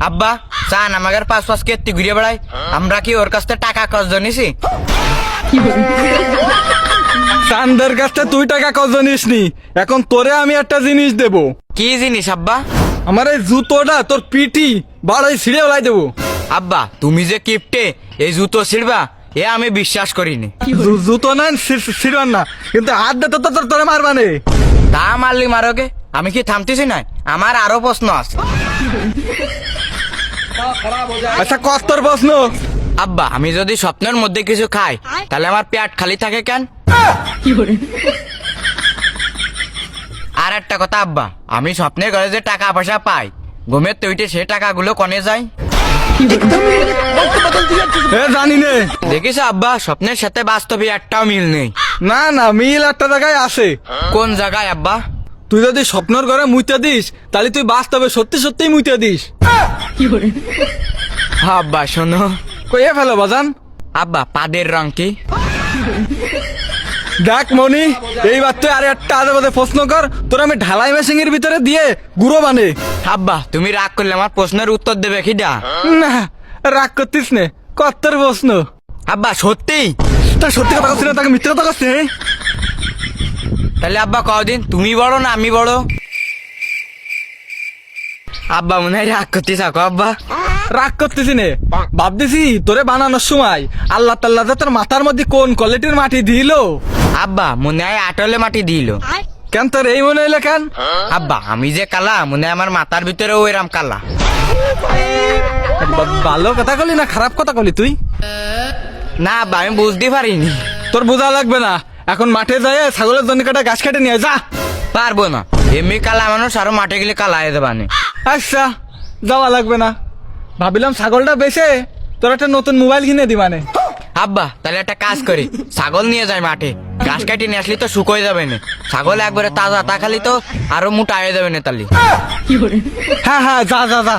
আব্বা চান আমাদের 5-5 কেত্তি ঘুরে বেড়াই, আমরা কি ওর কাছ থেকে টাকা কজ নিছি? চান্দের কাছে তুই টাকা কত নিসনি, এখন তোরে আমি একটা জিনিস দেব। কি জিনিস আব্বা? আমার এই জুতোটা তোর পিটি বাড়াই ছিঁড়ে ওলাই দেবো। আব্বা তুমি যে কিপটে এই জুতো ছিড়বা এ আমি বিশ্বাস করিনি। জুতো না ছিড়বান না, কিন্তু হাত দে তো তোরে মারবানে। তা মারলি মারোকে, আমি কি থামতেছি না? আমার আরো প্রশ্ন আছে। আচ্ছা কত তোর প্রশ্ন? আব্বা আমি যদি স্বপ্নের মধ্যে কিছু খাই তাহলে আমার পেট খালি থাকে কেন? আর একটা কথা আব্বা, আমি স্বপ্নের ঘরে যে টাকা পয়সা পাই ঘুমের তৈটে সে টাকাগুলো কনে যায়? জানি নে। দেখিস আব্বা স্বপ্নের সাথে বাস্তবে একটাও মিল নেই। না না, মিল একটা জায়গায় আছে। কোন জায়গায় আব্বা? তুই যদি স্বপ্নের ঘরে মুইতে দিস তাহলে তুই বাস্তবে সত্যি সত্যি মুইতে দিস। আব্বা শোনো। কইয়ে ফেলো বাজান। আব্বা পাদের রং কি? দেখ মনি, এইবার তুই আর একটা আজে বাজে প্রশ্ন কর, তোর আমি ঢালাই মেশিং এর ভিতরে দিয়ে গুঁড়ো বানে। আব্বা তুমি রাগ করলে আমার প্রশ্নের উত্তর দেবে কিডা? না রাগ করতিস নে, কত তোর প্রশ্ন? আব্বা সত্যি? তা সত্যি কথা করছিস না, তাকে মিথ্যা কথা করছিস? তাহলে আব্বা কদিন তুমি বড় না আমি বড়? আব্বা মনে হয় রাগ করতে থাকো আব্বা। রাগ করতেছি নে, ভাবতেছি তোরে বানানোর সময় আল্লাহ তাল্লাহ তোর মাথার মধ্যে কোন কোয়ালিটির মাটি দিল। আব্বা মনে হয় আটলে মাটি দিল। কেন তোর এই মনে হইলো কেন? আব্বা আমি যে কালা মনে হয় আমার মাথার ভিতরে ওইরাম কালা। ভালো কথা কলি না খারাপ কথা কলি তুই? না আব্বা আমি বুঝতে পারিনি। তোর বোঝা লাগবে না, এখন মাঠে যায় ছাগলের জন্য কাটা গাছ কেটে নিয়ে যা। পারবো না, এমনি কালা মানুষ আরো মাঠে গেলে কালা হয়ে যাবানে। আচ্ছা যাওয়া লাগবে না, ভাবিলাম ছাগলটা বেচে তোর একটা নতুন মোবাইল কিনে দিবানে। আব্বা তাহলে একটা কাজ করি, ছাগল নিয়ে যাই মাঠে, ঘাস কাটি নিয়ে আসলি তো শুকোয় যাবে না। ছাগল একবারে তাজা তা খালি তো আরো মোটা হয়ে যাবে না তালি। হ্যাঁ হ্যাঁ যা যা যা।